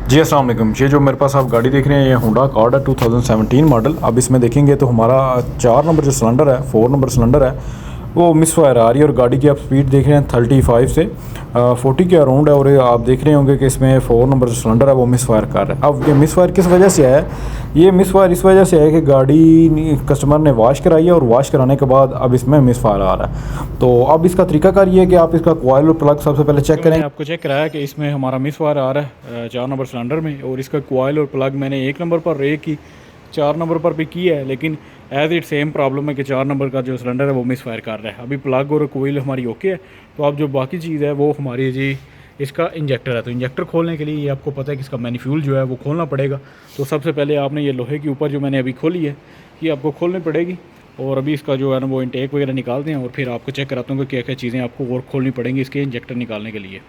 जी अस्सलाम वालेकुम। ये जो मेरे पास आप गाड़ी देख रहे हैं ये होंडा अकॉर्ड है 2017 मॉडल। अब इसमें देखेंगे तो हमारा 4 नंबर जो सिलेंडर है 4 नंबर सिलेंडर है वो मिसफायर आ रही है और गाड़ी की आप स्पीड देख रहे हैं 35 से 40 के अराउंड है और आप देख रहे होंगे कि इसमें 4 नंबर जो सिलेंडर है वो मिसफायर कर रहा है। अब ये मिसफायर किस वजह से आया है? ये मिसफायर इस वजह से है कि गाड़ी कस्टमर ने वॉश कराई है और वॉश कराने के बाद अब इसमें मिसफायर आ रहा है। तो अब इसका तरीकाकार ये है कि आप इसका कॉइल और प्लग सबसे पहले चेक करें। आपको चेक कराया कि इसमें हमारा मिसफायर आ रहा है 4 नंबर सिलेंडर में, और इसका कॉइल और प्लग मैंने 1 नंबर पर एक की 4 नंबर पर भी की है, लेकिन एज इट सेम प्रॉब्लम है कि 4 नंबर का जो सिलेंडर है वो मिसफायर कर रहा है। अभी प्लग और कोयल हमारी ओके है। तो अब जो बाकी चीज़ है वो हमारी जी इसका इंजेक्टर है। तो इंजेक्टर खोलने के लिए ये आपको पता है कि इसका मैन्युफ्यूल जो है वो खोलना पड़ेगा। तो सबसे पहले आपने ये लोहे के ऊपर जो मैंने अभी खोली है ये आपको खोलनी पड़ेगी, और अभी इसका जो है ना वो इंटेक वगैरह निकालते हैं और फिर आपको चेक कराता हूँ कि क्या क्या चीज़ें आपको और खोलनी पड़ेंगी इसके इंजेक्टर निकालने के लिए।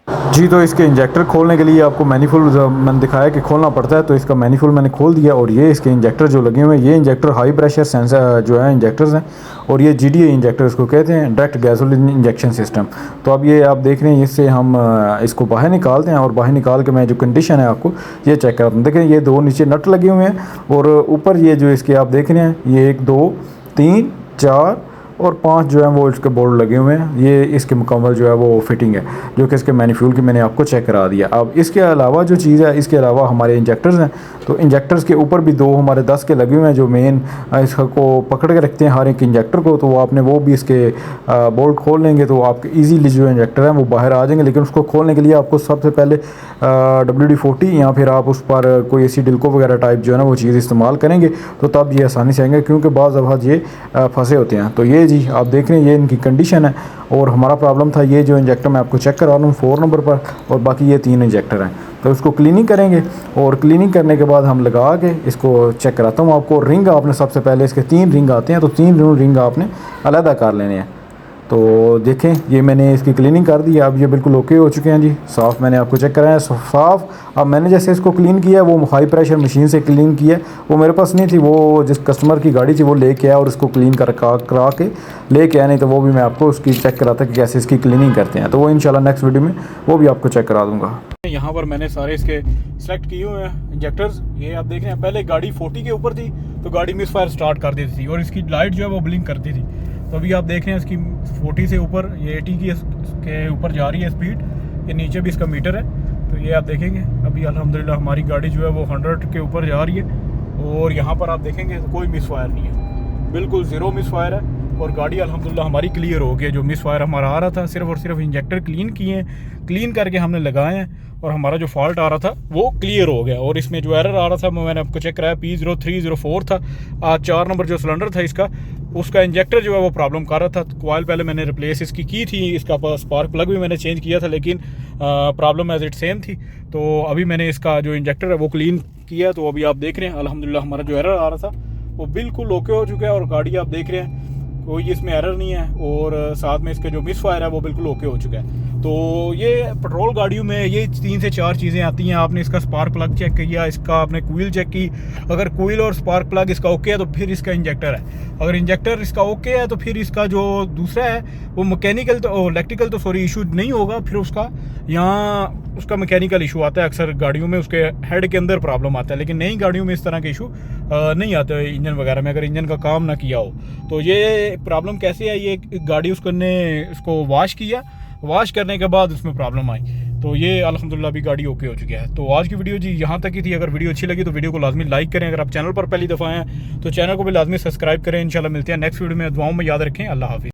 जी, तो इसके इंजेक्टर खोलने के लिए आपको मैन्युफुल मैंने दिखाया कि खोलना पड़ता है। तो इसका मैन्युफुल मैंने खोल दिया और ये इसके इंजेक्टर जो लगे हुए हैं ये इंजेक्टर हाई प्रेशर सेंसर जो है इंजेक्टर्स हैं, और ये GDA इंजेक्टर इसको कहते हैं, डायरेक्ट गैसोलीन इंजेक्शन सिस्टम। तो अब ये आप देख रहे हैं इससे हम इसको बाहर निकालते हैं और बाहर निकाल के मैं जो कंडीशन है आपको ये चेक कराता हूँ। देखें ये 2 नीचे नट लगे हुए हैं और ऊपर ये जो इसके आप देख रहे हैं ये 1 2 3 4 और 5 जो है वो इसके बोर्ड लगे हुए हैं। ये इसके मुकम्मल जो है वो फिटिंग है जो कि इसके मैन्युफ्यूल की मैंने आपको चेक करा दिया। अब इसके अलावा जो चीज़ है इसके अलावा हमारे इंजेक्टर्स हैं। तो इंजेक्टर्स के ऊपर भी 2 हमारे 10 के लगे हुए हैं जो मेन इसको पकड़ के रखते हैं हर एक इंजेक्टर को। तो आपने वो भी इसके बोल्ट खोल लेंगे तो आपके ईजीली जो इंजेक्टर हैं वो बाहर आ जाएंगे। लेकिन उसको खोलने के लिए आपको सबसे पहले WD-40 या फिर आप उस पर कोई ऐसी डिल्को वगैरह टाइप जो है ना वो चीज़ इस्तेमाल करेंगे तो तब ये आसानी से आएंगे, क्योंकि बाज़ दफ़ा ये फंसे होते हैं। तो ये जी आप देख रहे हैं ये इनकी कंडीशन है। और हमारा प्रॉब्लम था ये जो इंजेक्टर मैं आपको चेक करा रहा हूँ 4 नंबर पर, और बाकी ये 3 इंजेक्टर हैं। तो इसको क्लीनिंग करेंगे और क्लीनिंग करने के बाद हम लगा के इसको चेक कराता हूँ आपको। रिंग आपने सबसे पहले इसके 3 रिंग आते हैं तो 3 रिंग आपने अलहदा कर लेने हैं। तो देखें ये मैंने इसकी क्लीनिंग कर दी है, अब ये बिल्कुल ओके हो चुके हैं जी। साफ़ मैंने आपको चेक कराया साफ़। अब मैंने जैसे इसको क्लीन किया वो हाई प्रेशर मशीन से क्लीन किया, वो मेरे पास नहीं थी, वो जिस कस्टमर की गाड़ी थी वो लेके आया और इसको क्लीन करा के लेके आया। नहीं तो वो भी मैं आपको उसकी चेक कराता कि कैसे इसकी क्लीनिंग करते हैं। तो वो इंशाल्लाह नेक्स्ट वीडियो में वो भी आपको चेक करा दूँगा। यहाँ पर मैंने सारे इसके सेलेक्ट किए हुए हैं इंजेक्टर्स। ये आप देख रहे हैं पहले गाड़ी 40 के ऊपर थी तो गाड़ी मिसफायर स्टार्ट कर देती थी और इसकी लाइट जो है वो ब्लिंक करती थी। तो अभी आप देख रहे हैं इसकी 40 से ऊपर ये 80 के ऊपर जा रही है स्पीड। ये नीचे भी इसका मीटर है तो ये आप देखेंगे अभी अल्हम्दुलिल्लाह हमारी गाड़ी जो है वो 100 के ऊपर जा रही है। और यहाँ पर आप देखेंगे तो कोई मिसफायर नहीं है, बिल्कुल ज़ीरो मिसफायर है और गाड़ी अल्हम्दुलिल्लाह हमारी क्लियर हो गई। जो मिसफायर हमारा आ रहा था सिर्फ और सिर्फ इंजेक्टर क्लीन किए हैं, क्लीन करके हमने लगाए हैं और हमारा जो फॉल्ट आ रहा था वो क्लियर हो गया। और इसमें जो एरर आ रहा था मैंने आपको चेक कराया P0304 था। 4 नंबर जो सिलेंडर था इसका उसका इंजेक्टर जो है वो प्रॉब्लम कर रहा था। कॉइल पहले मैंने रिप्लेस इसकी की थी, इसका स्पार्क प्लग भी मैंने चेंज किया था, लेकिन प्रॉब्लम एज इट सेम थी। तो अभी मैंने इसका जो इंजेक्टर है वो क्लीन किया। तो अभी आप देख रहे हैं अल्हम्दुलिल्लाह हमारा जो एरर आ रहा था वो बिल्कुल ओके हो चुका है और गाड़ी आप देख रहे हैं कोई इसमें एरर नहीं है और साथ में इसके जो मिसफायर है वो बिल्कुल ओके हो चुका है। तो ये पेट्रोल गाड़ियों में ये 3 से 4 चीज़ें आती हैं। आपने इसका स्पार्क प्लग चेक किया, इसका आपने कोयल चेक की, अगर कोयल और स्पार्क प्लग इसका ओके है तो फिर इसका इंजेक्टर है, अगर इंजेक्टर इसका ओके है तो फिर इसका जो दूसरा है वो मैकेनिकल तो इलेक्ट्रिकल तो सॉरी इशू नहीं होगा, फिर उसका यहाँ उसका मैकेनिकल इशू आता है। अक्सर गाड़ियों में उसके हेड के अंदर प्रॉब्लम आता है, लेकिन नई गाड़ियों में इस तरह के इशू नहीं आते इंजन वगैरह में, अगर इंजन का काम ना किया हो। तो ये प्रॉब्लम कैसे आई? ये गाड़ी उसको वॉश किया, वॉश करने के बाद उसमें प्रॉब्लम आई। तो ये अल्हम्दुलिल्लाह अभी गाड़ी ओके हो चुकी है। तो आज की वीडियो जी यहाँ तक ही थी। अगर वीडियो अच्छी लगी तो वीडियो को लाजमी लाइक करें। अगर आप चैनल पर पहली दफ़ा आए हैं तो चैनल को भी लाजमी सब्सक्राइब करें। इंशाल्लाह मिलते हैं नेक्स्ट वीडियो में। दुआओं में याद रखें। अल्लाह हाफिज़।